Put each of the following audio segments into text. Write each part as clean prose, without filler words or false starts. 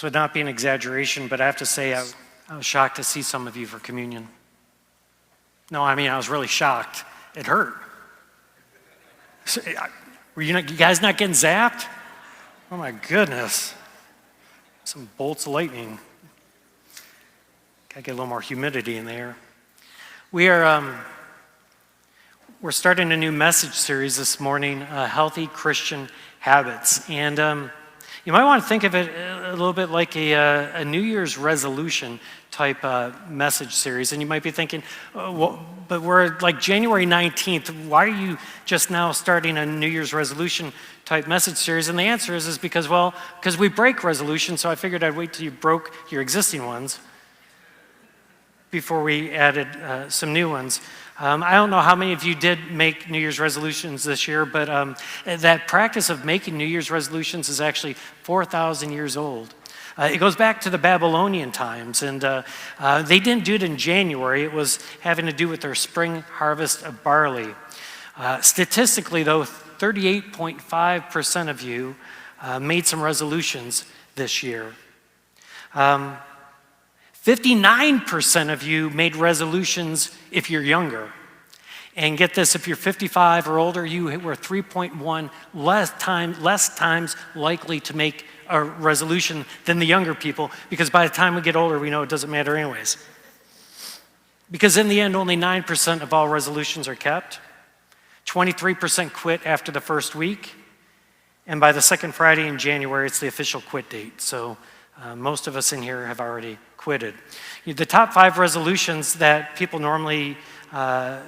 would not be an exaggeration, but I have to say I was shocked to see some of you for communion. No, I mean, I was really shocked. It hurt. Were you guys not getting zapped? Oh my goodness. Some bolts of lightning. Gotta get a little more humidity in there. We're starting a new message series this morning, Healthy Christian Habits. And you might want to think of it a little bit like a New Year's resolution type message series. And you might be thinking, but we're like January 19th. Why are you just now starting a New Year's resolution type message series? And the answer is because we break resolutions, so I figured I'd wait till you broke your existing ones before we added some new ones. I don't know how many of you did make New Year's resolutions this year, but that practice of making New Year's resolutions is actually 4,000 years old. It goes back to the Babylonian times, and they didn't do it in January. It was having to do with their spring harvest of barley. Statistically, though, 38.5% of you made some resolutions this year. 59% of you made resolutions if you're younger. And get this, if you're 55 or older, you were 3.1 less times likely to make a resolution than the younger people, because by the time we get older, we know it doesn't matter anyways. Because in the end, only 9% of all resolutions are kept. 23% quit after the first week. And by the second Friday in January, it's the official quit date. So most of us in here have already quitted. The top 5 resolutions that people normally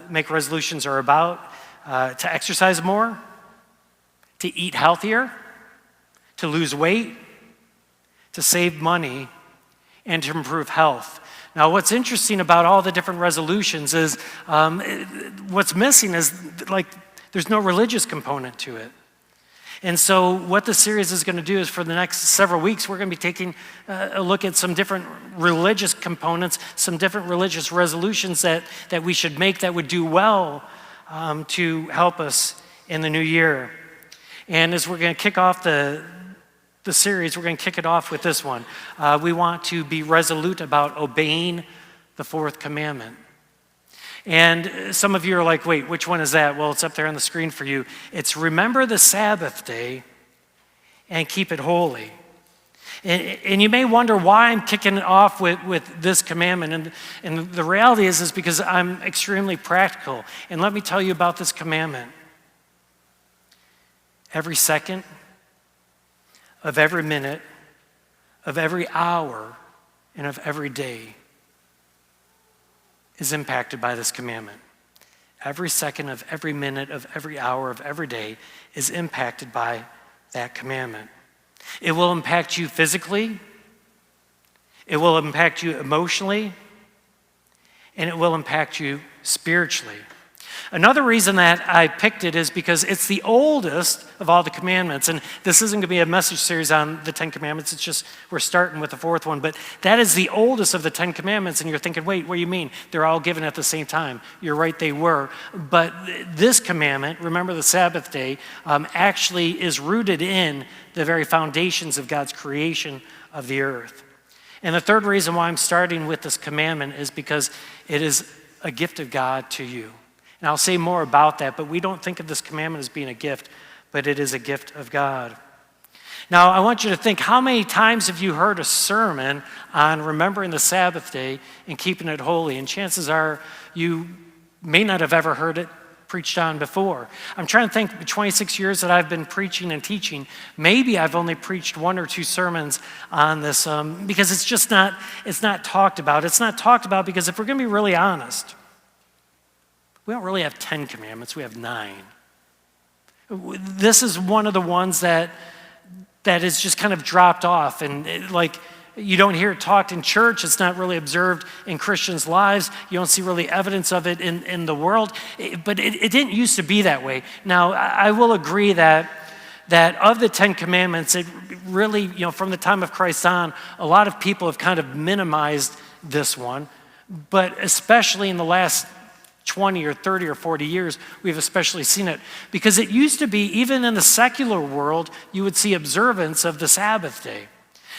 make resolutions are about to exercise more, to eat healthier, to lose weight, to save money, and to improve health. Now, what's interesting about all the different resolutions is what's missing is there's no religious component to it. And so what the series is going to do is for the next several weeks, we're going to be taking a look at some different religious components, some different religious resolutions that we should make that would do well to help us in the new year. And as we're going to kick off the series, we're going to kick it off with this one. We want to be resolute about obeying the 4th commandment. And some of you are like, wait, which one is that? Well, it's up there on the screen for you. It's remember the Sabbath day and keep it holy. And you may wonder why I'm kicking it off with this commandment. And the reality is because I'm extremely practical. And let me tell you about this commandment. Every second of every minute of every hour and of every day is impacted by this commandment. Every second of every minute of every hour of every day is impacted by that commandment. It will impact you physically, it will impact you emotionally, and it will impact you spiritually. Another reason that I picked it is because it's the oldest of all the commandments. And this isn't going to be a message series on the 10 commandments. It's just we're starting with the 4th one. But that is the oldest of the 10 commandments. And you're thinking, wait, what do you mean? They're all given at the same time. You're right, they were. But this commandment, remember the Sabbath day, actually is rooted in the very foundations of God's creation of the earth. And the third reason why I'm starting with this commandment is because it is a gift of God to you. And I'll say more about that, but we don't think of this commandment as being a gift, but it is a gift of God. Now, I want you to think, how many times have you heard a sermon on remembering the Sabbath day and keeping it holy? And chances are you may not have ever heard it preached on before. I'm trying to think, the 26 years that I've been preaching and teaching, maybe I've only preached 1 or 2 sermons on this because it's not talked about. It's not talked about because if we're going to be really honest, we don't really have 10 commandments, we have 9. This is one of the ones that is just kind of dropped off, and you don't hear it talked in church. It's not really observed in Christians' lives. You don't see really evidence of it in the world, but it didn't used to be that way. Now, I will agree that of the 10 commandments, it really, from the time of Christ on, a lot of people have kind of minimized this one, but especially in the last 20 or 30 or 40 years, we've especially seen it. Because it used to be, even in the secular world, you would see observance of the Sabbath day.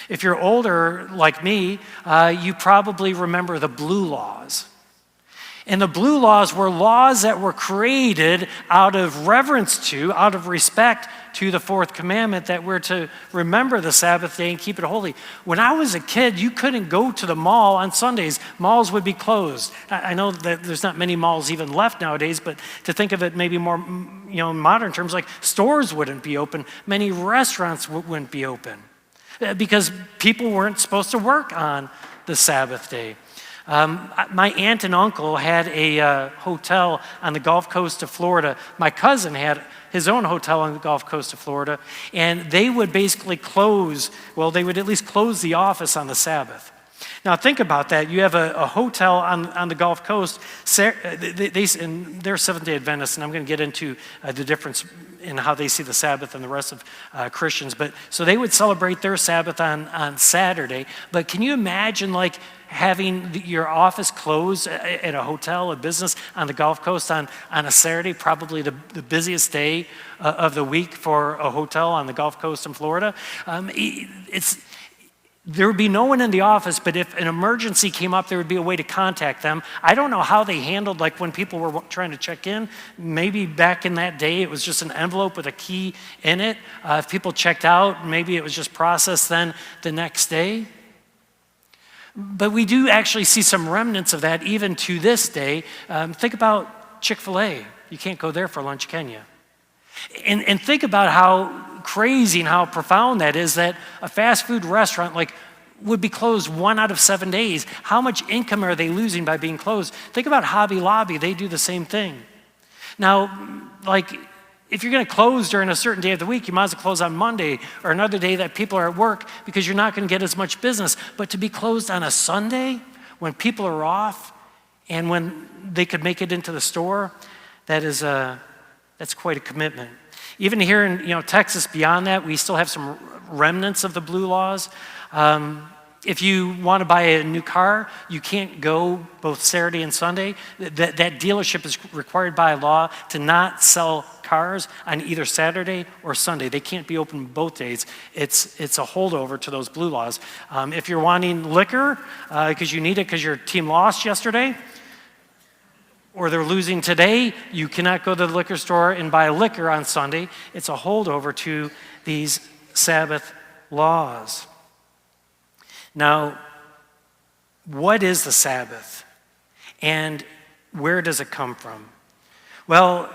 If you're older like me, you probably remember the blue laws. And the blue laws were laws that were created out of reverence to, out of respect to the fourth commandment, that we're to remember the Sabbath day and keep it holy. When I was a kid, you couldn't go to the mall on Sundays. Malls would be closed. I know that there's not many malls even left nowadays, but to think of it maybe more, in modern terms, like stores wouldn't be open. Many restaurants wouldn't be open because people weren't supposed to work on the Sabbath day. My aunt and uncle had a hotel on the Gulf Coast of Florida. My cousin had his own hotel on the Gulf Coast of Florida, and they would basically they would at least close the office on the Sabbath. Now think about that. You have a hotel on the Gulf Coast, and they're Seventh-day Adventists, and I'm going to get into the difference in how they see the Sabbath and the rest of Christians. But so they would celebrate their Sabbath on Saturday. But can you imagine having your office closed at a hotel, a business on the Gulf Coast on a Saturday, probably the busiest day of the week for a hotel on the Gulf Coast in Florida? There would be no one in the office, but if an emergency came up, there would be a way to contact them. I don't know how they handled when people were trying to check in. Maybe back in that day, it was just an envelope with a key in it. If people checked out, maybe it was just processed then the next day. But we do actually see some remnants of that even to this day. Think about Chick-fil-A. You can't go there for lunch, can you? And think about how crazy and how profound that is, that a fast food restaurant would be closed 1 out of 7 days. How much income are they losing by being closed? Think about Hobby Lobby. They do the same thing. Now, if you're going to close during a certain day of the week, you might as well close on Monday or another day that people are at work, because you're not going to get as much business. But to be closed on a Sunday when people are off and when they could make it into the store, that's quite a commitment. Even here in Texas, beyond that, we still have some remnants of the blue laws. If you want to buy a new car, you can't go both Saturday and Sunday. That dealership is required by law to not sell cars on either Saturday or Sunday. They can't be open both days. It's a holdover to those blue laws. If you're wanting liquor because you need it because your team lost yesterday, or they're losing today, you cannot go to the liquor store and buy liquor on Sunday. It's a holdover to these Sabbath laws. Now, what is the Sabbath? And where does it come from? Well,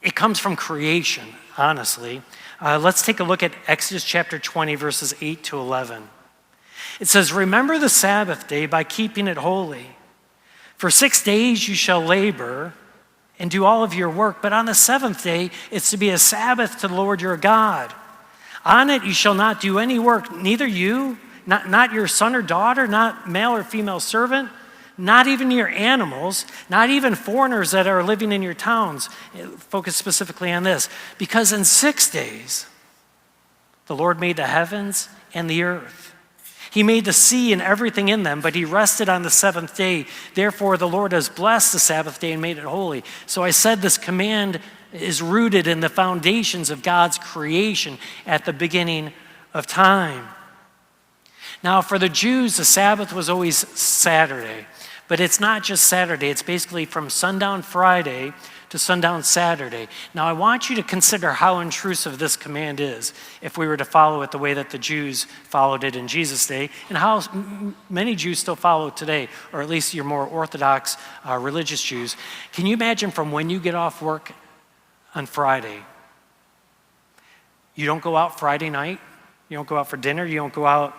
it comes from creation, honestly. Let's take a look at Exodus chapter 20, verses 8 to 11. It says, "Remember the Sabbath day by keeping it holy. For 6 days you shall labor and do all of your work, but on the seventh day it's to be a Sabbath to the Lord your God. On it you shall not do any work, neither you, not your son or daughter, not male or female servant, not even your animals, not even foreigners that are living in your towns." Focus specifically on this. "Because in 6 days the Lord made the heavens and the earth. He made the sea and everything in them, but he rested on the seventh day. Therefore, the Lord has blessed the Sabbath day and made it holy." So I said this command is rooted in the foundations of God's creation at the beginning of time. Now, for the Jews, the Sabbath was always Saturday. But it's not just Saturday. It's basically from sundown Friday to sundown Saturday. Now, I want you to consider how intrusive this command is if we were to follow it the way that the Jews followed it in Jesus' day, and how many Jews still follow it today, or at least your more Orthodox religious Jews. Can you imagine from when you get off work on Friday? You don't go out Friday night. You don't go out for dinner. You don't go out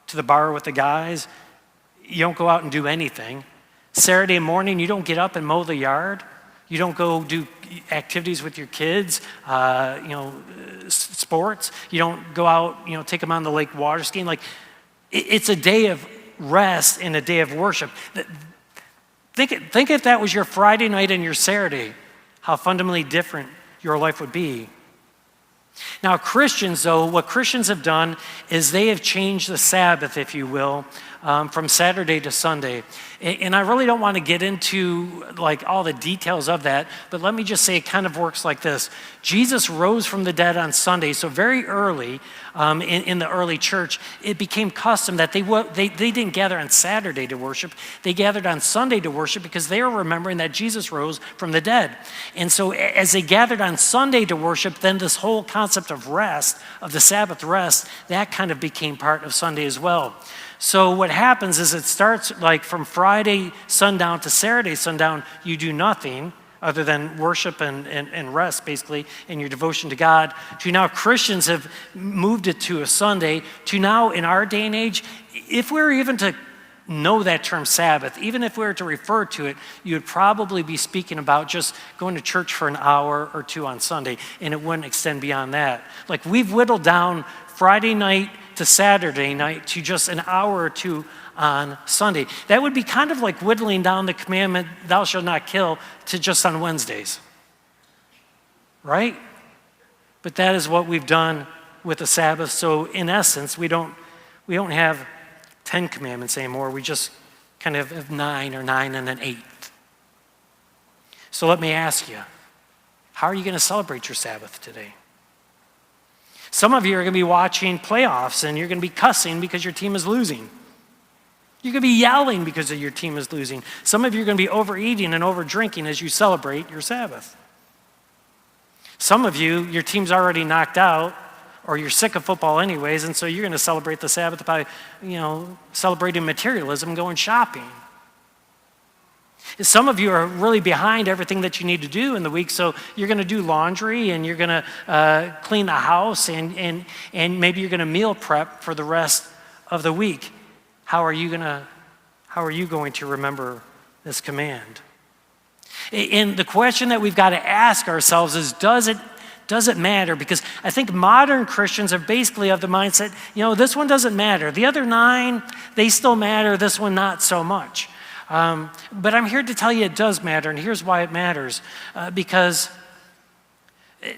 to the bar with the guys. You don't go out and do anything. Saturday morning, you don't get up and mow the yard. You don't go do activities with your kids, sports. You don't go out, take them on the lake water skiing. It's a day of rest and a day of worship. Think if that was your Friday night and your Saturday, how fundamentally different your life would be. Now, Christians, though, what Christians have done is they have changed the Sabbath, if you will, from Saturday to Sunday. And I really don't want to get into like all the details of that, but let me just say it kind of works like this. Jesus rose from the dead on Sunday, so very early in the early church, it became custom that they didn't gather on Saturday to worship. They gathered on Sunday to worship because they were remembering that Jesus rose from the dead. And so as they gathered on Sunday to worship, then this whole concept of rest, of the Sabbath rest, that kind of became part of Sunday as well. So what happens is it starts like from Friday sundown to Saturday sundown, you do nothing other than worship and rest, basically, in your devotion to God, to now Christians have moved it to a Sunday, to now in our day and age, if we were even to know that term Sabbath, even if we were to refer to it, you would probably be speaking about just going to church for an hour or two on Sunday, and it wouldn't extend beyond that. Like we've whittled down Friday night to Saturday night to just an hour or two on Sunday. That would be kind of like whittling down the commandment, thou shalt not kill, to just on Wednesdays. Right? But that is what we've done with the Sabbath. So in essence, we don't have 10 commandments anymore. We just kind of have 9 and an 8. So let me ask you, how are you going to celebrate your Sabbath today? Some of you are going to be watching playoffs and you're going to be cussing because your team is losing. You're going to be yelling because your team is losing. Some of you are going to be overeating and overdrinking as you celebrate your Sabbath. Some of you, your team's already knocked out or you're sick of football anyways, and so you're going to celebrate the Sabbath by, celebrating materialism, going shopping. Some of you are really behind everything that you need to do in the week, so you're going to do laundry and you're going to clean the house and maybe you're going to meal prep for the rest of the week. How are you going to remember this command? And the question that we've got to ask ourselves is, does it matter? Because I think modern Christians are basically of the mindset, this one doesn't matter. The other 9, they still matter. This one, not so much. But I'm here to tell you it does matter, and here's why it matters. Because it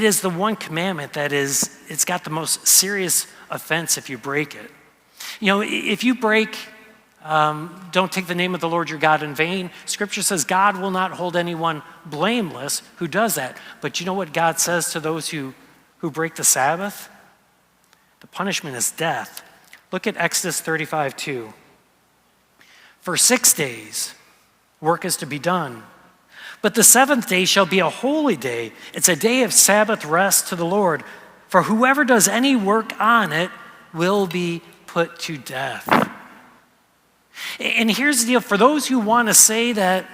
is the one commandment that it's got the most serious offense if you break it. If you break, don't take the name of the Lord your God in vain, Scripture says God will not hold anyone blameless who does that. But you know what God says to those who break the Sabbath? The punishment is death. Look at Exodus 35:2. For 6 days, work is to be done. But the 7th day shall be a holy day. It's a day of Sabbath rest to the Lord. For whoever does any work on it will be put to death. And here's the deal. For those who want to say that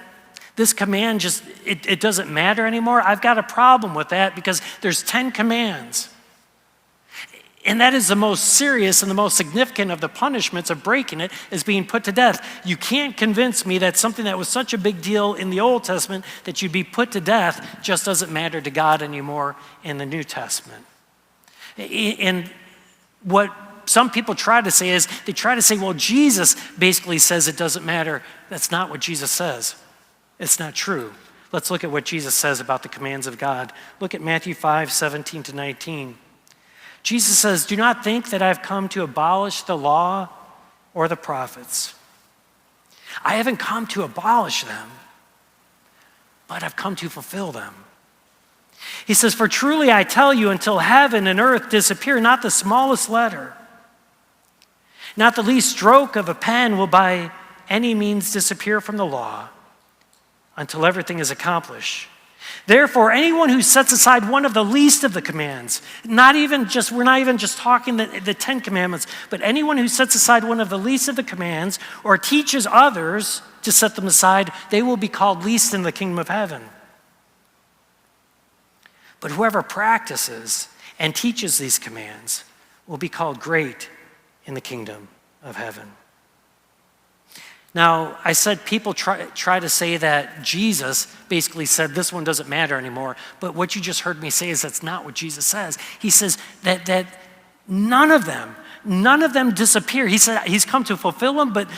this command it doesn't matter anymore, I've got a problem with that because there's 10 commands. And that is the most serious and the most significant of the punishments of breaking it, is being put to death. You can't convince me that something that was such a big deal in the Old Testament that you'd be put to death just doesn't matter to God anymore in the New Testament. And what some people try to say is, they try to say, well, Jesus basically says it doesn't matter. That's not what Jesus says. It's not true. Let's look at what Jesus says about the commands of God. Look at Matthew 5:17-19. Jesus says, do not think that I've come to abolish the law or the prophets. I haven't come to abolish them, but I've come to fulfill them. He says, for truly I tell you, until heaven and earth disappear, not the smallest letter, not the least stroke of a pen will by any means disappear from the law until everything is accomplished. Therefore, anyone who sets aside one of the least of the commands, we're not even just talking the 10 commandments, but anyone who sets aside one of the least of the commands or teaches others to set them aside, they will be called least in the kingdom of heaven. But whoever practices and teaches these commands will be called great in the kingdom of heaven. Now, I said people try to say that Jesus basically said this one doesn't matter anymore, but what you just heard me say is that's not what Jesus says. He says that none of them disappear. He said he's come to fulfill them, but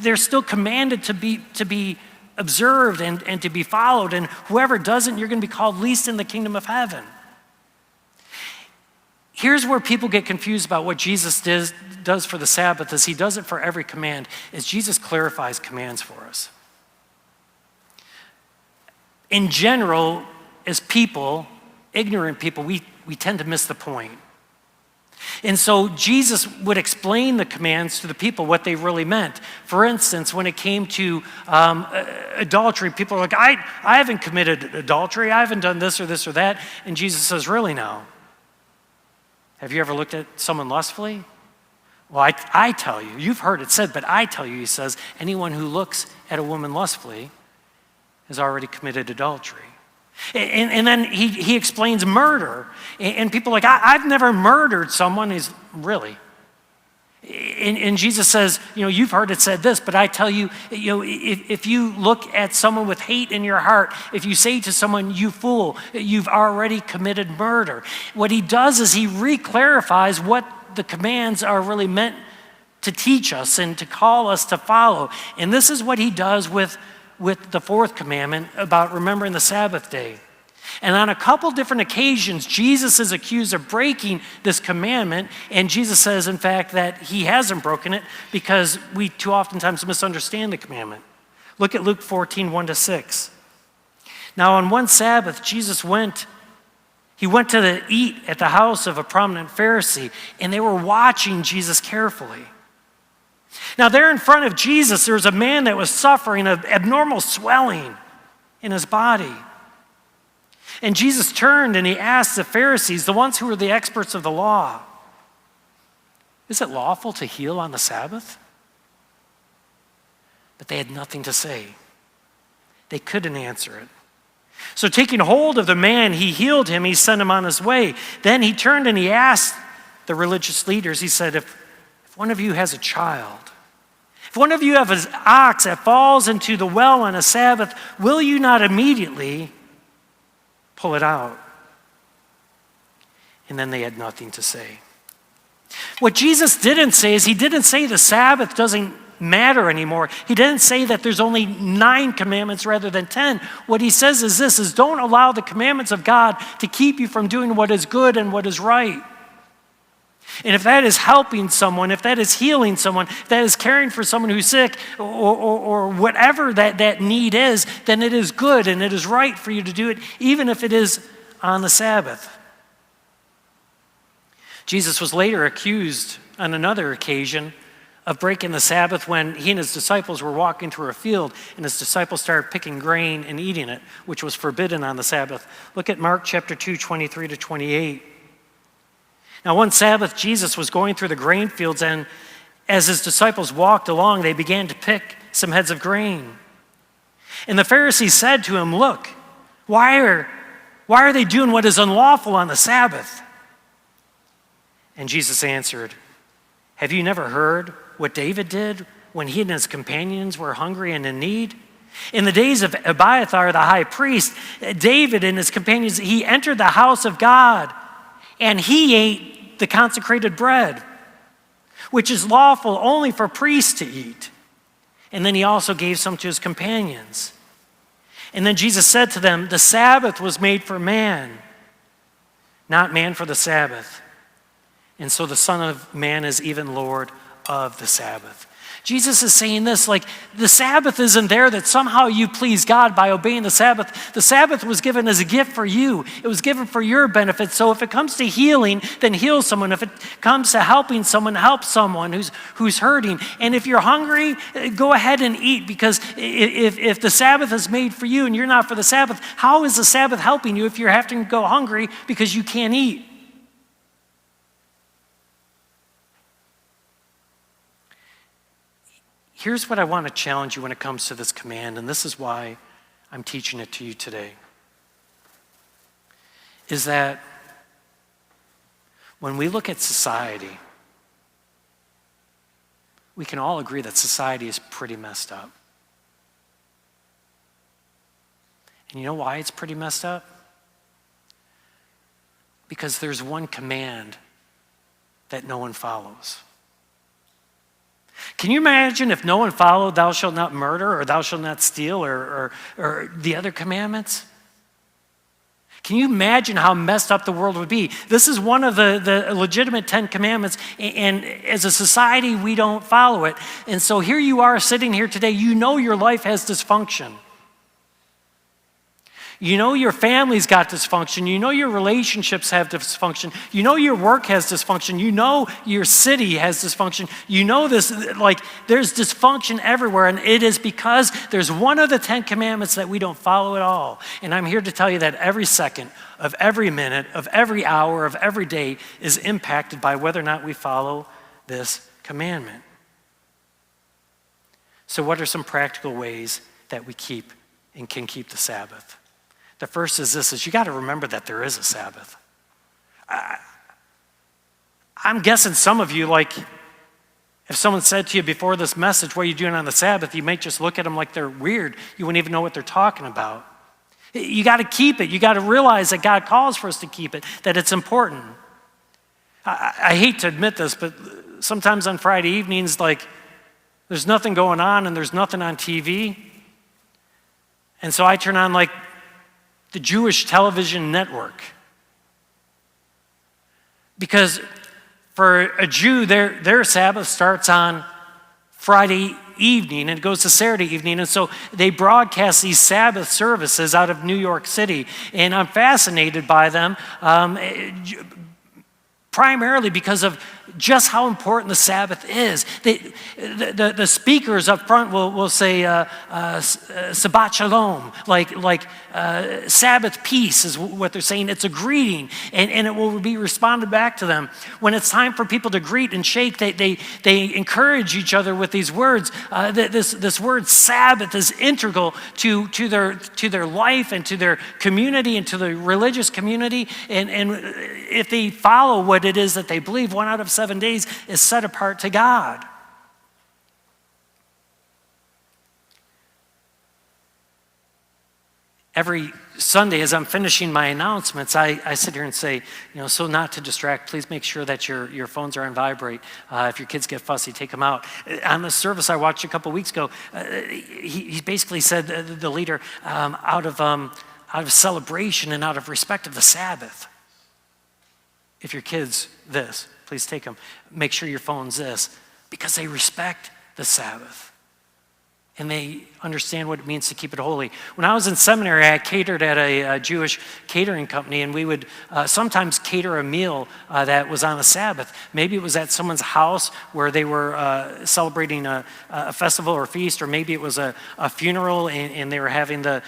they're still commanded to be observed and to be followed, and whoever doesn't, you're going to be called least in the kingdom of heaven. Here's where people get confused about what Jesus does for the Sabbath, is he does it for every command, is Jesus clarifies commands for us. In general, as people, ignorant people, we tend to miss the point. And so Jesus would explain the commands to the people, what they really meant. For instance, when it came to adultery, people are like, I haven't committed adultery, I haven't done this or that. And Jesus says, really now? Have you ever looked at someone lustfully? Well, I tell you, you've heard it said, but I tell you, he says, anyone who looks at a woman lustfully has already committed adultery. And then he explains murder. And people are like, I've never murdered someone. He's really? And Jesus says, you've heard it said this, but I tell you, if you look at someone with hate in your heart, if you say to someone, you fool, you've already committed murder. What he does is he re-clarifies what the commands are really meant to teach us and to call us to follow. And this is what he does with the fourth commandment about remembering the Sabbath day. And on a couple different occasions, Jesus is accused of breaking this commandment, and Jesus says, in fact, that he hasn't broken it because we too oftentimes misunderstand the commandment. Look at Luke 14, 1-6. Now on one Sabbath, Jesus went to eat at the house of a prominent Pharisee, and they were watching Jesus carefully. Now there in front of Jesus, there was a man that was suffering of abnormal swelling in his body. And Jesus turned and he asked the Pharisees, the ones who were the experts of the law, is it lawful to heal on the Sabbath? But they had nothing to say. They couldn't answer it. So taking hold of the man, he healed him, he sent him on his way. Then he turned and he asked the religious leaders, he said, if one of you has a child, if one of you have an ox that falls into the well on a Sabbath, will you not immediately pull it out? And then they had nothing to say. What Jesus didn't say is he didn't say the Sabbath doesn't matter anymore. He didn't say that there's only 9 commandments rather than 10. What he says is this, is don't allow the commandments of God to keep you from doing what is good and what is right. And if that is helping someone, if that is healing someone, if that is caring for someone who's sick, or whatever that need is, then it is good and it is right for you to do it, even if it is on the Sabbath. Jesus was later accused on another occasion of breaking the Sabbath when he and his disciples were walking through a field and his disciples started picking grain and eating it, which was forbidden on the Sabbath. Look at Mark chapter 2, 23-28. Now, one Sabbath, Jesus was going through the grain fields, and as his disciples walked along, they began to pick some heads of grain. And the Pharisees said to him, look, why are they doing what is unlawful on the Sabbath? And Jesus answered, have you never heard what David did when he and his companions were hungry and in need? In the days of Abiathar, the high priest, David and his companions, he entered the house of God, and he ate the consecrated bread, which is lawful only for priests to eat. And then he also gave some to his companions. And then Jesus said to them, the Sabbath was made for man, not man for the Sabbath. And so the Son of Man is even Lord of the Sabbath. Jesus is saying this, like the Sabbath isn't there that somehow you please God by obeying the Sabbath. The Sabbath was given as a gift for you. It was given for your benefit. So if it comes to healing, then heal someone. If it comes to helping someone, help someone who's hurting. And if you're hungry, go ahead and eat, because if the Sabbath is made for you and you're not for the Sabbath, how is the Sabbath helping you if you're having to go hungry because you can't eat? Here's what I want to challenge you when it comes to this command, and this is why I'm teaching it to you today, is that when we look at society, we can all agree that society is pretty messed up. And you know why it's pretty messed up? Because there's one command that no one follows. Can you imagine if no one followed thou shalt not murder or thou shalt not steal or the other commandments? Can you imagine how messed up the world would be? This is one of the legitimate 10 commandments, and as a society, we don't follow it. And so here you are sitting here today, you know your life has dysfunction. You know your family's got dysfunction. You know your relationships have dysfunction. You know your work has dysfunction. You know your city has dysfunction. You know this, like there's dysfunction everywhere, and it is because there's one of the 10 commandments that we don't follow at all. And I'm here to tell you that every second of every minute, of every hour, of every day is impacted by whether or not we follow this commandment. So what are some practical ways that we keep and can keep the Sabbath? The first is this, is you got to remember that there is a Sabbath. I'm guessing some of you, like, if someone said to you before this message, what are you doing on the Sabbath? You might just look at them like they're weird. You wouldn't even know what they're talking about. You got to keep it. You got to realize that God calls for us to keep it, that it's important. I hate to admit this, but sometimes on Friday evenings, like, there's nothing going on and there's nothing on TV. And so I turn on, like, the Jewish television network. Because for a Jew, their Sabbath starts on Friday evening and it goes to Saturday evening. And so they broadcast these Sabbath services out of New York City. And I'm fascinated by them, primarily because of just how important the Sabbath is. The speakers up front will say Shabbat Shalom, like Sabbath peace is what they're saying. It's a greeting, and it will be responded back to them. When it's time for people to greet and shake, they encourage each other with these words. This word Sabbath is integral to their life and to their community and to the religious community. And if they follow what it is that they believe, 1 out of 7 days is set apart to God. Every Sunday, as I'm finishing my announcements, I sit here and say, so not to distract, please make sure that your phones are on vibrate. If your kids get fussy, take them out. On the service I watched a couple weeks ago, he basically said, the leader, out of celebration and out of respect of the Sabbath, if your kids this, please take them. Make sure your phone's this, because they respect the Sabbath. And they understand what it means to keep it holy. When I was in seminary, I catered at a Jewish catering company, and we would sometimes cater a meal that was on a Sabbath. Maybe it was at someone's house where they were celebrating a festival or feast, or maybe it was a funeral and they were having the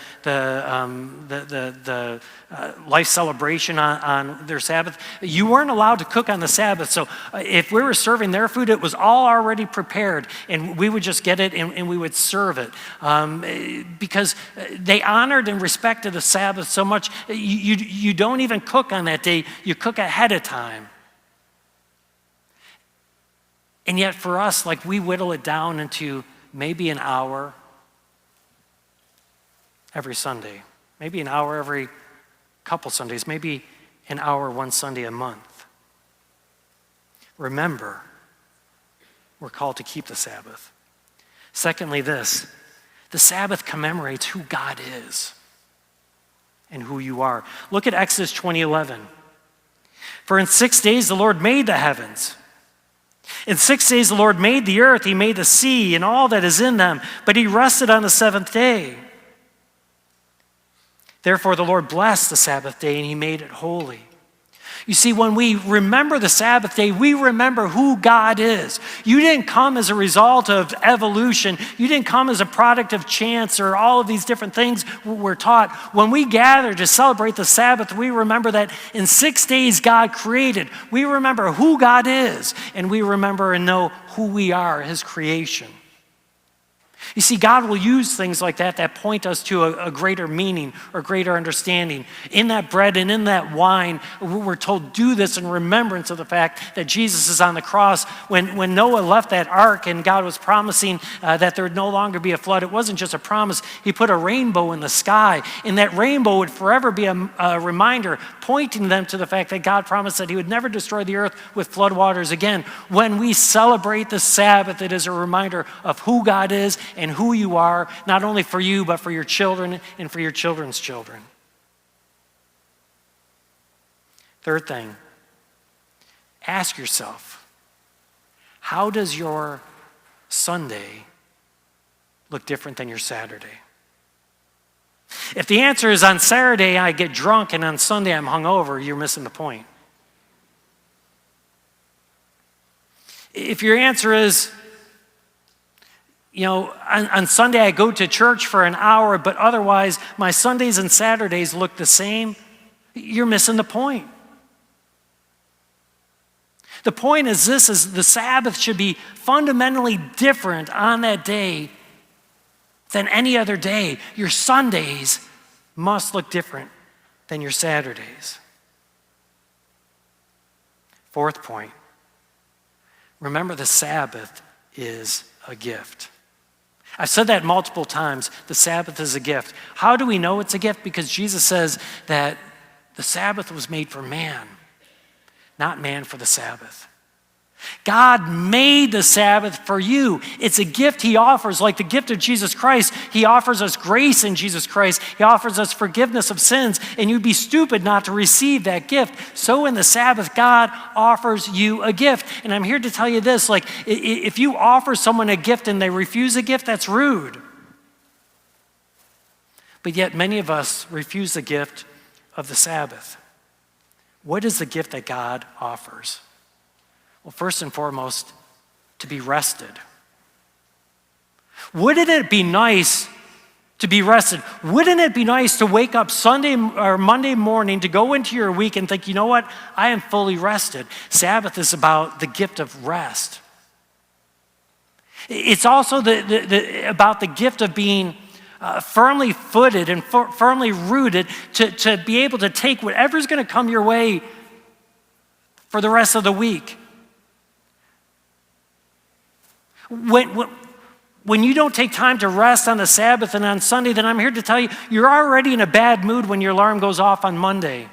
life celebration on their Sabbath. You weren't allowed to cook on the Sabbath, so if we were serving their food, it was all already prepared, and we would just get it and we would serve it, because they honored and respected the Sabbath so much. You don't even cook on that day, you cook ahead of time. And yet for us, like, we whittle it down into maybe an hour every Sunday, maybe an hour every couple Sundays, maybe an hour one Sunday a month. Remember, we're called to keep the Sabbath. Secondly, the Sabbath commemorates who God is and who you are. Look at Exodus 20:11. For in 6 days the Lord made the heavens. In 6 days the Lord made the earth, he made the sea and all that is in them, but he rested on the seventh day. Therefore the Lord blessed the Sabbath day and he made it holy. You see, when we remember the Sabbath day, we remember who God is. You didn't come as a result of evolution. You didn't come as a product of chance or all of these different things we're taught. When we gather to celebrate the Sabbath, we remember that in 6 days God created. We remember who God is, and we remember and know who we are, his creation. You see, God will use things like that point us to a greater meaning or greater understanding. In that bread and in that wine, we're told, do this in remembrance of the fact that Jesus is on the cross. When Noah left that ark and God was promising that there would no longer be a flood, it wasn't just a promise. He put a rainbow in the sky, and that rainbow would forever be a reminder, pointing them to the fact that God promised that he would never destroy the earth with floodwaters again. When we celebrate the Sabbath, it is a reminder of who God is and who you are, not only for you, but for your children and for your children's children. Third thing, ask yourself, how does your Sunday look different than your Saturday? If the answer is on Saturday I get drunk and on Sunday I'm hungover, you're missing the point. If your answer is, on Sunday I go to church for an hour, but otherwise my Sundays and Saturdays look the same, you're missing the point. The point is this, is the Sabbath should be fundamentally different on that day than any other day. Your Sundays must look different than your Saturdays. Fourth point, remember the Sabbath is a gift. I've said that multiple times. The Sabbath is a gift. How do we know it's a gift? Because Jesus says that the Sabbath was made for man, not man for the Sabbath. God made the Sabbath for you. It's a gift he offers, like the gift of Jesus Christ. He offers us grace in Jesus Christ. He offers us forgiveness of sins, and you'd be stupid not to receive that gift. So in the Sabbath, God offers you a gift. And I'm here to tell you this, like if you offer someone a gift and they refuse a gift, that's rude. But yet many of us refuse the gift of the Sabbath. What is the gift that God offers? Well, first and foremost, to be rested. Wouldn't it be nice to be rested? Wouldn't it be nice to wake up Sunday or Monday morning to go into your week and think, you know what? I am fully rested. Sabbath is about the gift of rest. It's also about the gift of being firmly footed and firmly rooted to be able to take whatever's going to come your way for the rest of the week. When you don't take time to rest on the Sabbath and on Sunday, then I'm here to tell you, you're already in a bad mood when your alarm goes off on Monday.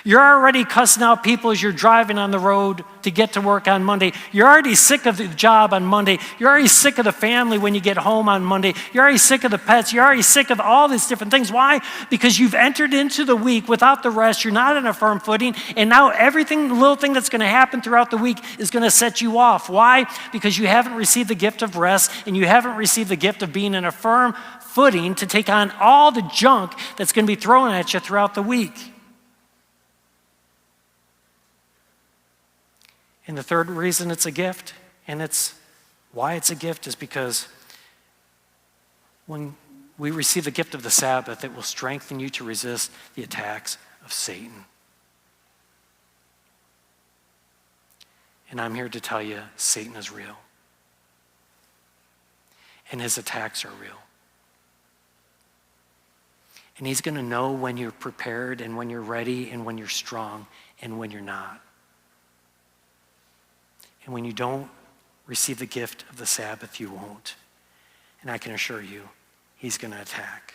You're already cussing out people as you're driving on the road to get to work on Monday. You're already sick of the job on Monday. You're already sick of the family when you get home on Monday. You're already sick of the pets. You're already sick of all these different things. Why? Because you've entered into the week without the rest. You're not on a firm footing. And now little thing that's going to happen throughout the week is going to set you off. Why? Because you haven't received the gift of rest and you haven't received the gift of being in a firm footing to take on all the junk that's going to be thrown at you throughout the week. And the third reason it's a gift, and it's why it's a gift, is because when we receive the gift of the Sabbath, it will strengthen you to resist the attacks of Satan. And I'm here to tell you, Satan is real. And his attacks are real. And he's going to know when you're prepared and when you're ready and when you're strong and when you're not. And when you don't receive the gift of the Sabbath, you won't. And I can assure you, he's going to attack.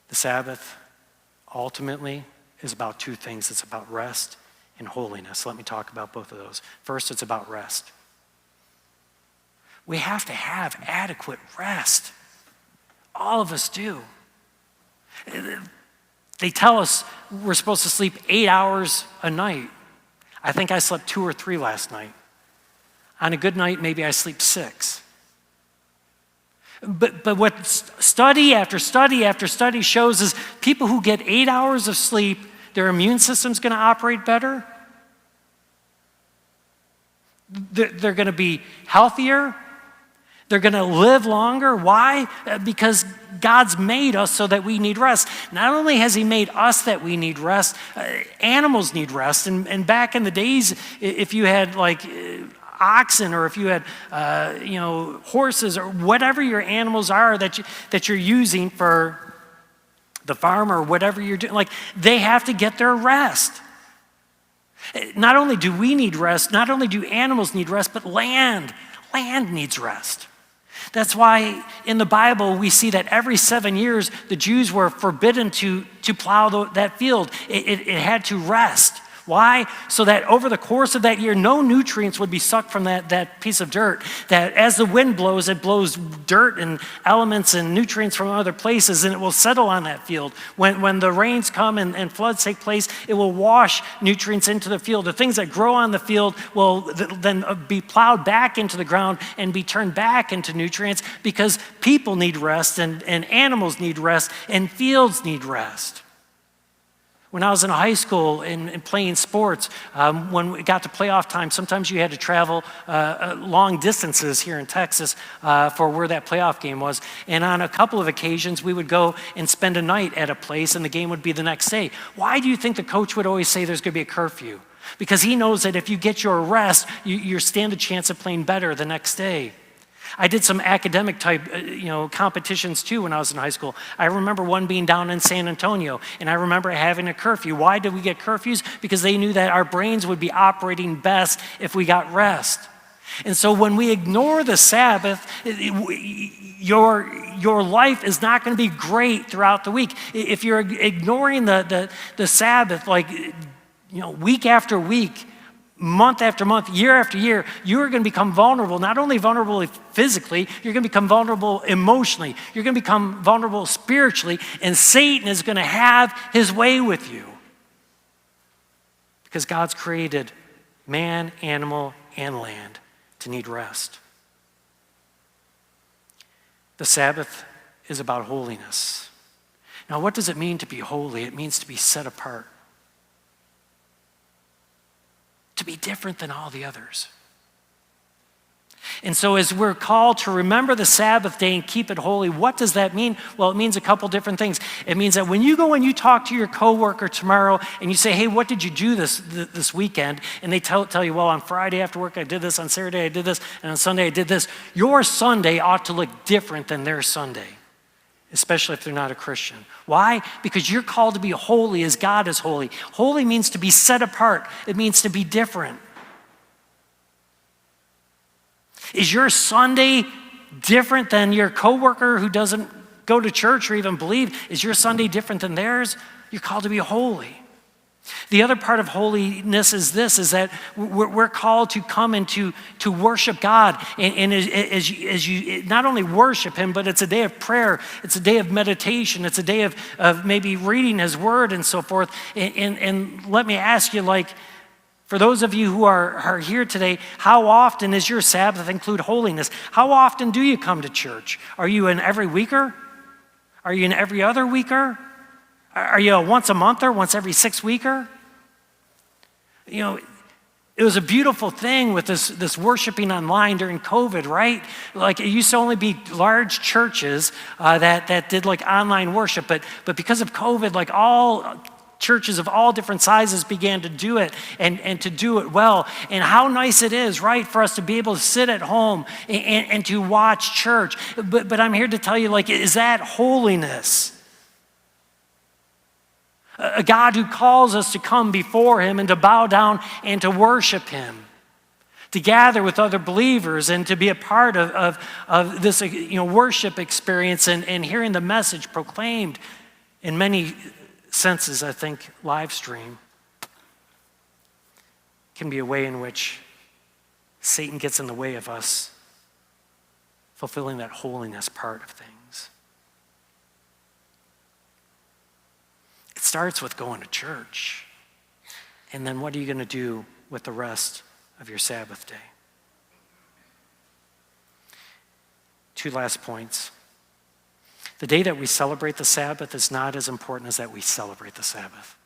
The Sabbath ultimately is about two things. It's about rest and holiness. Let me talk about both of those. First, it's about rest. We have to have adequate rest. All of us do. They tell us we're supposed to sleep 8 hours a night. I think I slept 2 or 3 last night. On a good night, maybe I sleep 6. But what study after study after study shows is people who get 8 hours of sleep, their immune system's going to operate better. They're going to be healthier. They're going to live longer. Why? Because God's made us so that we need rest. Not only has he made us that we need rest, animals need rest. And back in the days, if you had oxen or if you had horses or whatever your animals are that you're using for the farm or whatever you're doing, they have to get their rest. Not only do we need rest, not only do animals need rest, but land needs rest. That's why in the Bible we see that every 7 years the Jews were forbidden to plow that field. It had to rest. Why? So that over the course of that year, no nutrients would be sucked from that piece of dirt. That as the wind blows, it blows dirt and elements and nutrients from other places, and it will settle on that field. When the rains come and floods take place, it will wash nutrients into the field. The things that grow on the field will then be plowed back into the ground and be turned back into nutrients, because people need rest and animals need rest and fields need rest. When I was in high school and playing sports, when we got to playoff time, sometimes you had to travel long distances here in Texas for where that playoff game was. And on a couple of occasions, we would go and spend a night at a place, and the game would be the next day. Why do you think the coach would always say there's going to be a curfew? Because he knows that if you get your rest, you stand a chance of playing better the next day. I did some academic type, competitions too when I was in high school. I remember one being down in San Antonio, and I remember having a curfew. Why did we get curfews? Because they knew that our brains would be operating best if we got rest. And so when we ignore the Sabbath, your life is not going to be great throughout the week. If you're ignoring the Sabbath, week after week, month after month, year after year, you're going to become vulnerable, not only vulnerable physically, you're going to become vulnerable emotionally, you're going to become vulnerable spiritually, and Satan is going to have his way with you. Because God's created man, animal, and land to need rest. The Sabbath is about holiness. Now, what does it mean to be holy? It means to be set apart. To be different than all the others. And so as we're called to remember the Sabbath day and keep it holy, what does that mean? Well, it means a couple different things. It means that when you go and you talk to your coworker tomorrow and you say, hey, what did you do this weekend? And they tell you, well, on Friday after work I did this, on Saturday I did this, and on Sunday I did this. Your Sunday ought to look different than their Sunday, especially if they're not a Christian. Why? Because you're called to be holy as God is holy. Holy means to be set apart. It means to be different. Is your Sunday different than your coworker who doesn't go to church or even believe? Is your Sunday different than theirs? You're called to be holy. The other part of holiness is this, is that we're called to come and to worship God. And as you not only worship him, but it's a day of prayer, it's a day of meditation, it's a day of maybe reading his word and so forth. And let me ask you, for those of you who are here today, how often does your Sabbath include holiness? How often do you come to church? Are you an every weeker? Are you an every other weeker? Are you a once a monther, once every 6 weeker? It was a beautiful thing with this worshiping online during COVID, right? It used to only be large churches that did online worship, but because of COVID, all churches of all different sizes began to do it and to do it well. And how nice it is, right, for us to be able to sit at home and to watch church. But I'm here to tell you, is that holiness? A God who calls us to come before him and to bow down and to worship him, to gather with other believers and to be a part of this worship experience and hearing the message proclaimed in many senses, I think, live stream can be a way in which Satan gets in the way of us fulfilling that holiness part of things. It starts with going to church. And then what are you going to do with the rest of your Sabbath day? 2 last points. The day that we celebrate the Sabbath is not as important as that we celebrate the Sabbath.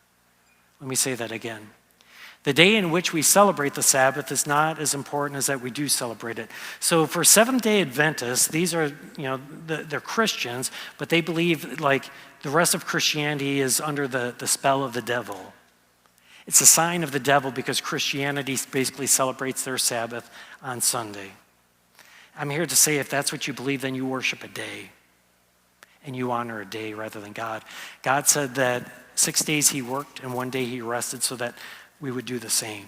Let me say that again. The day in which we celebrate the Sabbath is not as important as that we do celebrate it. So for Seventh-day Adventists, these are, they're Christians, but they believe the rest of Christianity is under the spell of the devil. It's a sign of the devil because Christianity basically celebrates their Sabbath on Sunday. I'm here to say if that's what you believe, then you worship a day and you honor a day rather than God. God said that 6 days he worked and 1 day he rested so that we would do the same.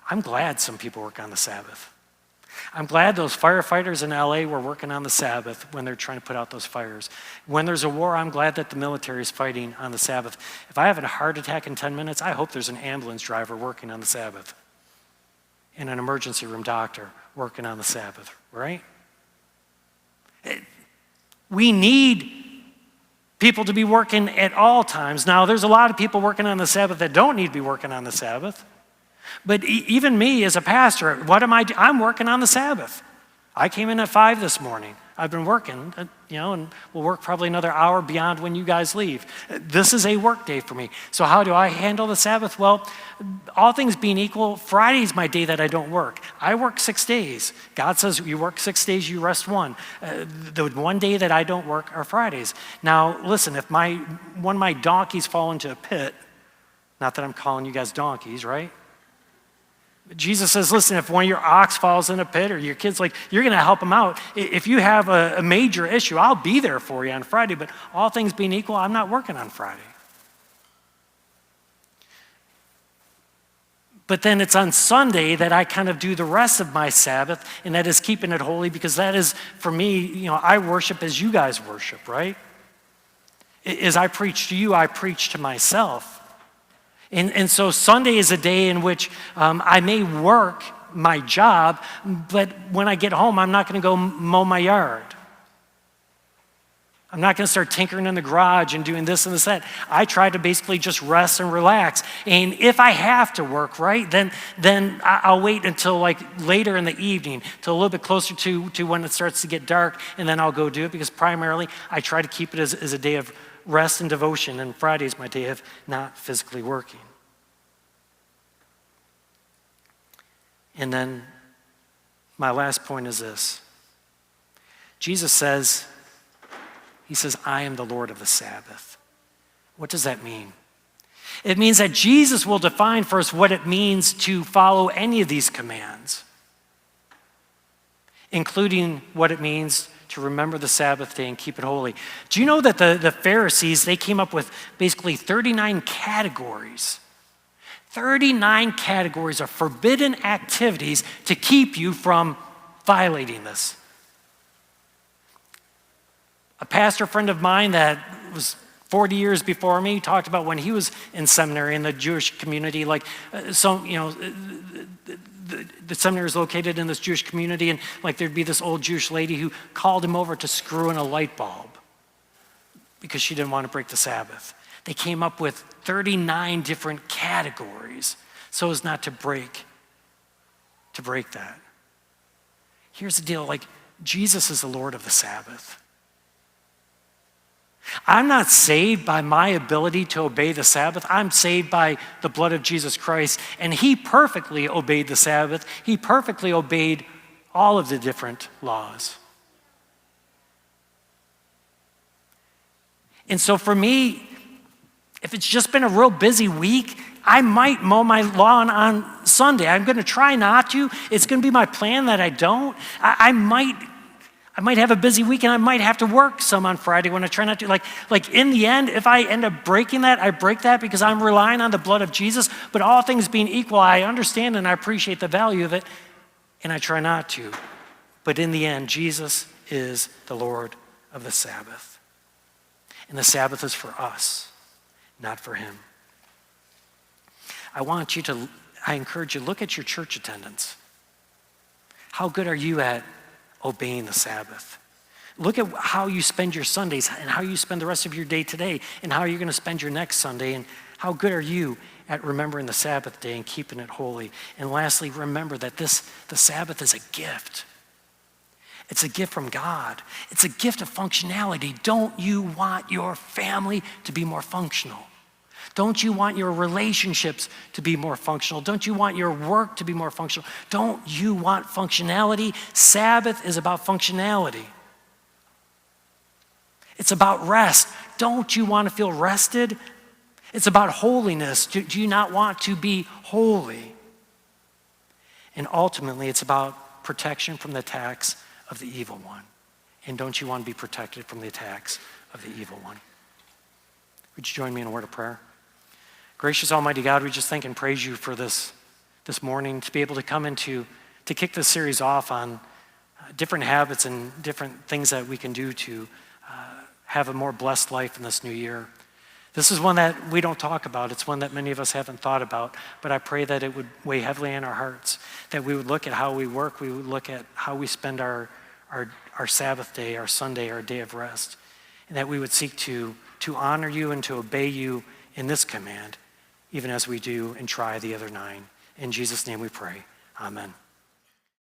I'm glad some people work on the Sabbath. I'm glad those firefighters in LA were working on the Sabbath when they're trying to put out those fires. When there's a war, I'm glad that the military is fighting on the Sabbath. If I have a heart attack in 10 minutes, I hope there's an ambulance driver working on the Sabbath and an emergency room doctor working on the Sabbath, right? We need people to be working at all times. Now, there's a lot of people working on the Sabbath that don't need to be working on the Sabbath. But even me as a pastor, what am I doing? I'm working on the Sabbath. I came in at 5 this morning. I've been working, and we'll work probably another hour beyond when you guys leave. This is a work day for me. So how do I handle the Sabbath? Well, all things being equal, Friday's my day that I don't work. I work 6 days. God says you work 6 days, you rest 1. The one day that I don't work are Fridays. Now, listen, if one of my donkeys fall into a pit, not that I'm calling you guys donkeys, right? Jesus says, listen, if one of your ox falls in a pit or your kid's you're going to help them out. If you have a major issue, I'll be there for you on Friday, but all things being equal, I'm not working on Friday. But then it's on Sunday that I kind of do the rest of my Sabbath, and that is keeping it holy, because that is, for me, I worship as you guys worship, right? As I preach to you, I preach to myself. And so Sunday is a day in which I may work my job, but when I get home, I'm not going to go mow my yard. I'm not going to start tinkering in the garage and doing this and this and that. I try to basically just rest and relax. And if I have to work, right, then I'll wait until later in the evening, till a little bit closer to when it starts to get dark, and then I'll go do it, because primarily I try to keep it as a day of rest and devotion, and Friday is my day of not physically working. And then my last point is this. Jesus says, I am the Lord of the Sabbath. What does that mean? It means that Jesus will define for us what it means to follow any of these commands, including what it means to remember the Sabbath day and keep it holy. Do you know that the Pharisees, they came up with basically 39 categories. 39 categories of forbidden activities to keep you from violating this. A pastor friend of mine that was 40 years before me talked about when he was in seminary in the Jewish community, the seminary is located in this Jewish community, and there'd be this old Jewish lady who called him over to screw in a light bulb because she didn't want to break the Sabbath. They came up with 39 different categories so as not to break that. Here's the deal, Jesus is the Lord of the Sabbath. I'm not saved by my ability to obey the Sabbath. I'm saved by the blood of Jesus Christ, and he perfectly obeyed the Sabbath. He perfectly obeyed all of the different laws. And so for me, if it's just been a real busy week, I might mow my lawn on Sunday. I'm going to try not to. It's going to be my plan that I don't. I might have a busy week, and I might have to work some on Friday when I try not to. In the end, if I end up breaking that, I break that because I'm relying on the blood of Jesus. But all things being equal, I understand and I appreciate the value of it, and I try not to. But in the end, Jesus is the Lord of the Sabbath. And the Sabbath is for us, not for him. I encourage you, look at your church attendance. How good are you at obeying the Sabbath? Look at how you spend your Sundays and how you spend the rest of your day today and how you're going to spend your next Sunday, and how good are you at remembering the Sabbath day and keeping it holy. And lastly, remember that the Sabbath is a gift. It's a gift from God. It's a gift of functionality. Don't you want your family to be more functional? Don't you want your relationships to be more functional? Don't you want your work to be more functional? Don't you want functionality? Sabbath is about functionality. It's about rest. Don't you want to feel rested? It's about holiness. Do you not want to be holy? And ultimately, it's about protection from the attacks of the evil one. And don't you want to be protected from the attacks of the evil one? Would you join me in a word of prayer? Gracious Almighty God, we just thank and praise you for this morning, to be able to come into to kick this series off on different habits and different things that we can do to have a more blessed life in this new year. This is one that we don't talk about. It's one that many of us haven't thought about, but I pray that it would weigh heavily in our hearts, that we would look at how we work, we would look at how we spend our Sabbath day, our Sunday, our day of rest, and that we would seek to honor you and to obey you in this command, even as we do and try the other 9. In Jesus' name we pray. Amen.